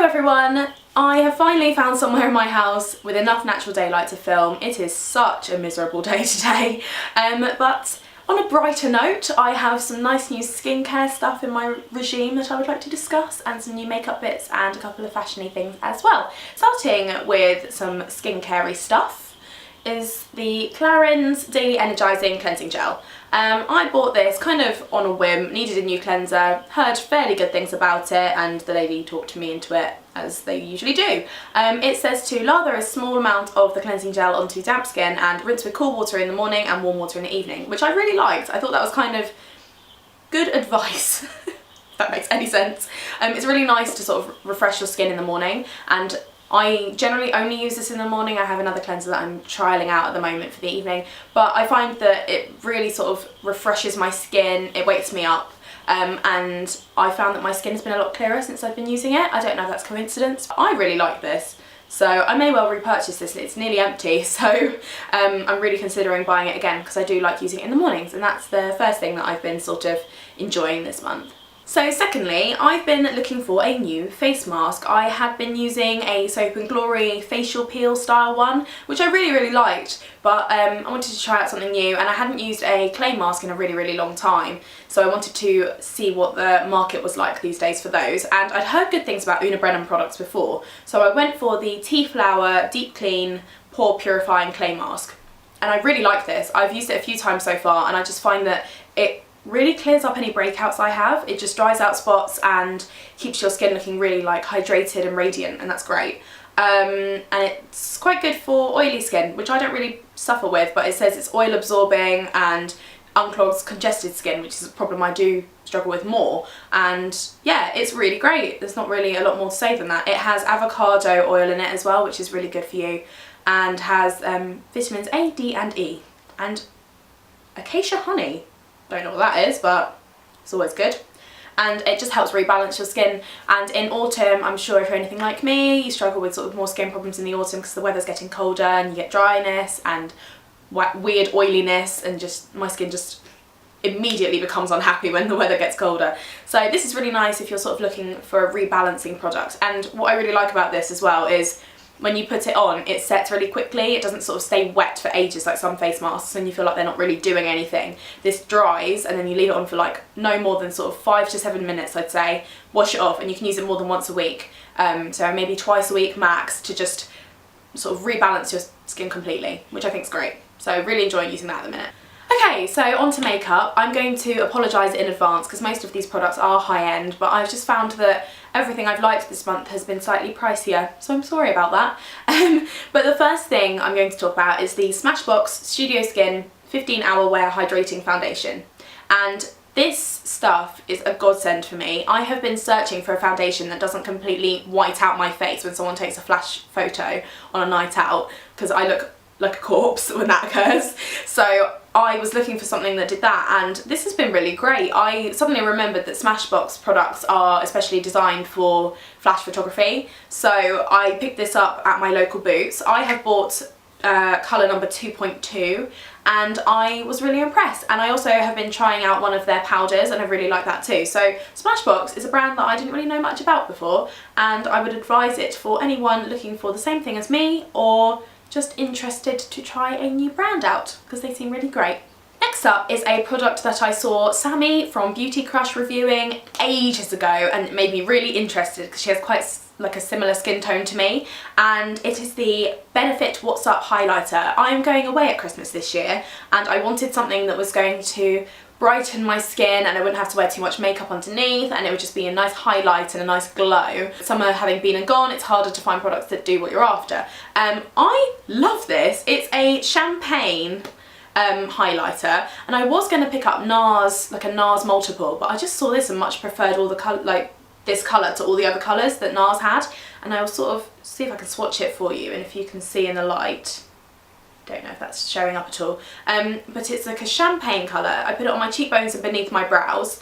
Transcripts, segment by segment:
Hello everyone! I have finally found somewhere in my house with enough natural daylight to film. It is such a miserable day today, but on a brighter note, I have some nice new skincare stuff in my regime that I would like to discuss, and some new makeup bits and a couple of fashiony things as well. Starting with some skincare-y stuff is the Clarins Daily Energising Cleansing Gel. I bought this kind of on a whim, needed a new cleanser, heard fairly good things about it, and the lady talked me into it, as they usually do. It says to lather a small amount of the cleansing gel onto damp skin and rinse with cool water in the morning and warm water in the evening, which I really liked. I thought that was kind of good advice, if that makes any sense. It's really nice to sort of refresh your skin in the morning, and I generally only use this in the morning. I have another cleanser that I'm trialling out at the moment for the evening, but I find that it really sort of refreshes my skin, it wakes me up, and I found that my skin has been a lot clearer since I've been using it. I don't know if that's coincidence, but I really like this. So I may well repurchase this. It's nearly empty, so I'm really considering buying it again because I do like using it in the mornings, and that's the first thing that I've been sort of enjoying this month. So secondly, I've been looking for a new face mask. I had been using a Soap & Glory facial peel style one, which I really liked, but I wanted to try out something new, and I hadn't used a clay mask in a really long time, so I wanted to see what the market was like these days for those, and I'd heard good things about Una Brennan products before, so I went for the Tea Flower Deep Clean Pore Purifying Clay Mask, and I really like this. I've used it a few times so far, and I just find that it really clears up any breakouts I have. It just dries out spots and keeps your skin looking really like hydrated and radiant, and that's great. And it's quite good for oily skin, which I don't really suffer with, but it says it's oil absorbing and unclogs congested skin, which is a problem I do struggle with more. And yeah, it's really great. There's not really a lot more to say than that. It has avocado oil in it as well, which is really good for you, and has vitamins A, D and E, and acacia honey. Don't know what that is, but it's always good, and it just helps rebalance your skin. And in autumn, I'm sure if you're anything like me, you struggle with sort of more skin problems in the autumn because the weather's getting colder and you get dryness and weird oiliness, and just my skin just immediately becomes unhappy when the weather gets colder. So this is really nice if you're sort of looking for a rebalancing product. And what I really like about this as well is when you put it on, it sets really quickly. It doesn't sort of stay wet for ages like some face masks and you feel like they're not really doing anything. This dries and then you leave it on for like no more than sort of 5 to 7 minutes, I'd say. Wash it off, and you can use it more than once a week. So maybe twice a week max, to just sort of rebalance your skin completely, which I think is great. So really enjoying using that at the minute. Okay, so on to makeup. I'm going to apologise in advance because most of these products are high-end, but I've just found that everything I've liked this month has been slightly pricier, so I'm sorry about that. But the first thing I'm going to talk about is the Smashbox Studio Skin 15-Hour Wear Hydrating Foundation. And this stuff is a godsend for me. I have been searching for a foundation that doesn't completely white out my face when someone takes a flash photo on a night out, because I look like a corpse when that occurs. So I was looking for something that did that, and this has been really great. I suddenly remembered that Smashbox products are especially designed for flash photography, so I picked this up at my local Boots. I have bought colour number 2.2 and I was really impressed, and I also have been trying out one of their powders and I really like that too. So Smashbox is a brand that I didn't really know much about before, and I would advise it for anyone looking for the same thing as me, or just interested to try a new brand out, because they seem really great. Next up is a product that I saw Sammy from Beauty Crush reviewing ages ago, and it made me really interested because she has quite like a similar skin tone to me, and it is the Benefit What's Up highlighter. I'm going away at Christmas this year, and I wanted something that was going to brighten my skin and I wouldn't have to wear too much makeup underneath, and it would just be a nice highlight and a nice glow. Summer having been and gone, it's harder to find products that do what you're after. I love this. It's a champagne highlighter, and I was going to pick up NARS, like a NARS multiple, but I just saw this and much preferred all the colour, like this colour, to all the other colours that NARS had, and I will sort of see if I can swatch it for you, and if you can see in the light. Don't know if that's showing up at all, but it's like a champagne colour. I put it on my cheekbones and beneath my brows,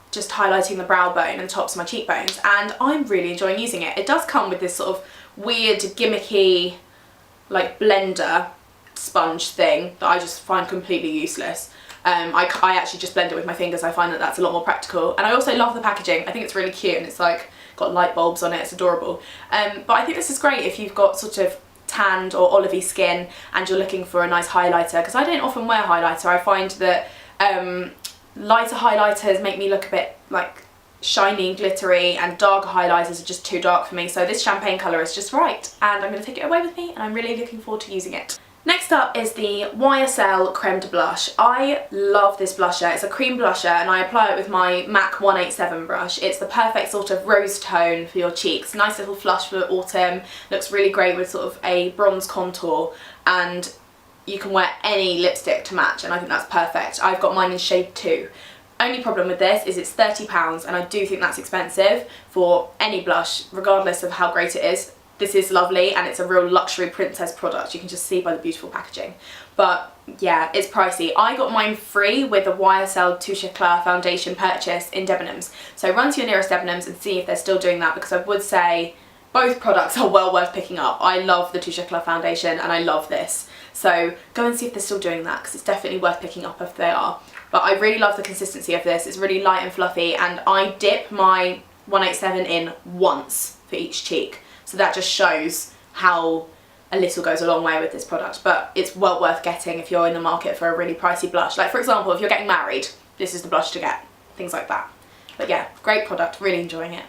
just highlighting the brow bone and tops of my cheekbones, and I'm really enjoying using it. It does come with this sort of weird gimmicky like blender sponge thing that I just find completely useless, I actually just blend it with my fingers. I find that that's a lot more practical. And I also love the packaging. I think it's really cute, and it's like got light bulbs on it. It's adorable. But I think this is great if you've got sort of tanned or olivey skin and you're looking for a nice highlighter, because I don't often wear highlighter. I find that lighter highlighters make me look a bit like shiny and glittery, and darker highlighters are just too dark for me. So this champagne colour is just right, and I'm going to take it away with me, and I'm really looking forward to using it. Next up is the YSL Creme de Blush. I love this blusher. It's a cream blusher, and I apply it with my MAC 187 brush. It's the perfect sort of rose tone for your cheeks. Nice little flush for autumn. Looks really great with sort of a bronze contour, and you can wear any lipstick to match, and I think that's perfect. I've got mine in shade 2. Only problem with this is it's £30, and I do think that's expensive for any blush, regardless of how great it is. This is lovely, and it's a real luxury princess product. You can just see by the beautiful packaging. But yeah, it's pricey. I got mine free with a YSL Touche Eclat foundation purchase in Debenhams. So run to your nearest Debenhams and see if they're still doing that, because I would say both products are well worth picking up. I love the Touche Eclat foundation, and I love this. So go and see if they're still doing that, because it's definitely worth picking up if they are. But I really love the consistency of this. It's really light and fluffy, and I dip my 187 in once for each cheek. So that just shows how a little goes a long way with this product. But it's well worth getting if you're in the market for a really pricey blush. Like, for example, if you're getting married, this is the blush to get. Things like that. But yeah, great product. Really enjoying it.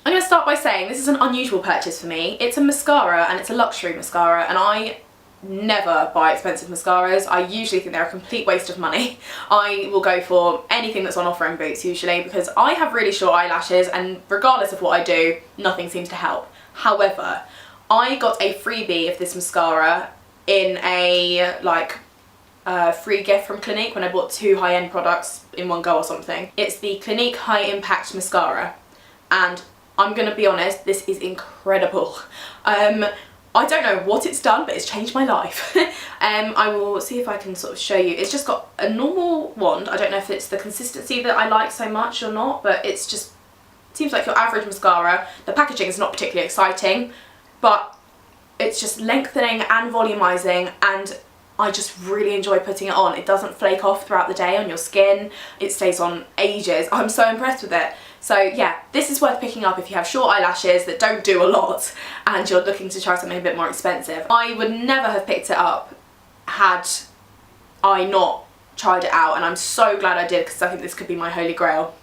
I'm going to start by saying this is an unusual purchase for me. It's a mascara, and it's a luxury mascara, and I never buy expensive mascaras. I usually think they're a complete waste of money. I will go for anything that's on offer in Boots usually, because I have really short eyelashes, and regardless of what I do, nothing seems to help. However, I got a freebie of this mascara in a free gift from Clinique when I bought 2 high-end products in one go or something. It's the Clinique High Impact Mascara, and I'm gonna be honest, this is incredible. I don't know what it's done, but it's changed my life. I will see if I can sort of show you. It's just got a normal wand. I don't know if it's the consistency that I like so much or not, but it's just, it seems like your average mascara. The packaging is not particularly exciting, but it's just lengthening and volumizing, and I just really enjoy putting it on. It doesn't flake off throughout the day on your skin. It stays on ages. I'm so impressed with it. So yeah, this is worth picking up if you have short eyelashes that don't do a lot and you're looking to try something a bit more expensive. I would never have picked it up had I not tried it out, and I'm so glad I did, because I think this could be my holy grail.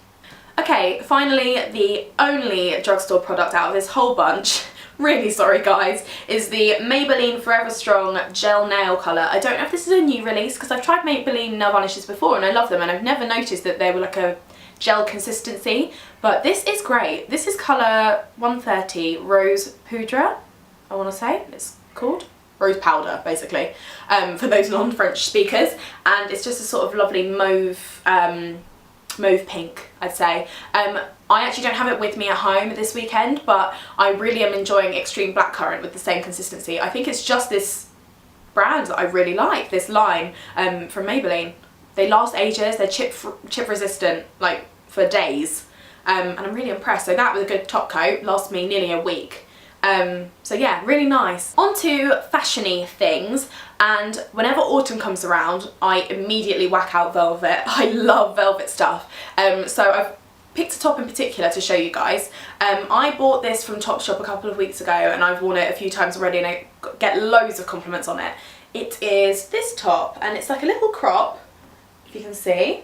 Okay, finally, the only drugstore product out of this whole bunch, really sorry guys, is the Maybelline Forever Strong Gel Nail Colour. I don't know if this is a new release, because I've tried Maybelline nail varnishes before and I love them, and I've never noticed that they were like a gel consistency, but this is great. This is colour 130 Rose Poudre, I want to say it's called. Rose powder, basically, for those non-French speakers, and it's just a sort of lovely mauve, mauve pink, I'd say. I actually don't have it with me at home this weekend, but I really am enjoying Extreme Blackcurrant with the same consistency. I think it's just this brand that I really like, this line from Maybelline. They last ages, they're chip resistant, like for days, and I'm really impressed. So that with a good top coat lasts me nearly a week. So yeah, really nice. On to fashiony things, and whenever autumn comes around, I immediately whack out velvet. I love velvet stuff. So I've picked a top in particular to show you guys. I bought this from Topshop a couple of weeks ago, and I've worn it a few times already, and I get loads of compliments on it. It is this top, and it's like a little crop, if you can see,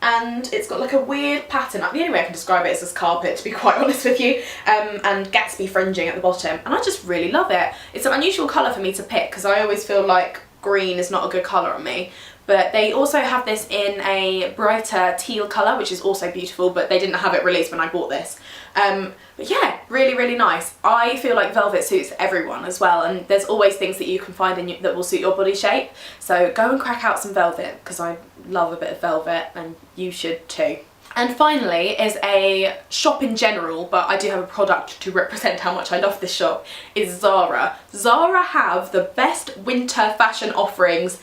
and it's got like a weird pattern. The only way I can describe it is as carpet, to be quite honest with you, and Gatsby fringing at the bottom, and I just really love it. It's an unusual colour for me to pick, because I always feel like green is not a good colour on me, but they also have this in a brighter teal colour, which is also beautiful, but they didn't have it released when I bought this. But yeah, really, really nice. I feel like velvet suits everyone as well, and there's always things that you can find that will suit your body shape. So go and crack out some velvet, because I love a bit of velvet, and you should too. And finally is a shop in general, but I do have a product to represent how much I love this shop, is Zara. Zara have the best winter fashion offerings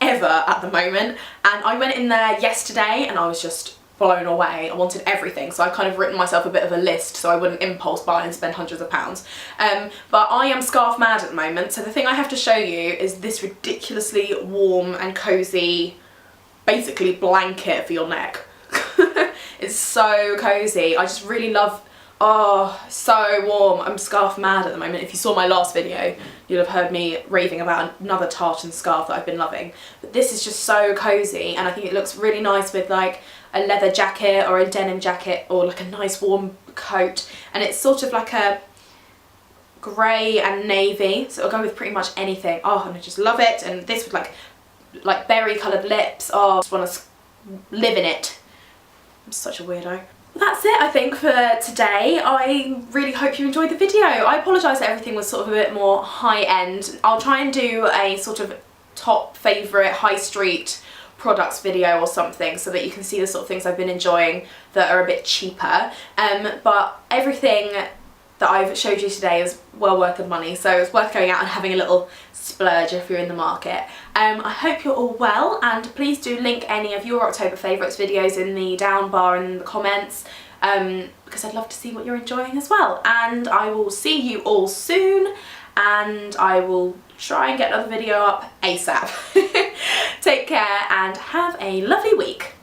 ever at the moment, and I went in there yesterday and I was just blown away. I wanted everything, so I've kind of written myself a bit of a list so I wouldn't impulse buy and spend hundreds of pounds. But I am scarf mad at the moment, so the thing I have to show you is this ridiculously warm and cosy basically blanket for your neck. It's so cozy. I just really love, oh, so warm. I'm scarf mad at the moment. If you saw my last video, you'll have heard me raving about another tartan scarf that I've been loving. But this is just so cozy, and I think it looks really nice with like a leather jacket or a denim jacket or like a nice warm coat. And it's sort of like a grey and navy, so it'll go with pretty much anything. Oh, and I just love it. And this with like berry coloured lips. Oh, I just want to live in it. I'm such a weirdo. That's it, I think, for today. I really hope you enjoyed the video. I apologise that everything was sort of a bit more high-end. I'll try and do a sort of top favourite high street products video or something, so that you can see the sort of things I've been enjoying that are a bit cheaper. But everything that I've showed you today is well worth the money, so it's worth going out and having a little splurge if you're in the market. I hope you're all well, and please do link any of your October favourites videos in the down bar and in the comments, because I'd love to see what you're enjoying as well. And I will see you all soon, and I will try and get another video up ASAP. Take care and have a lovely week.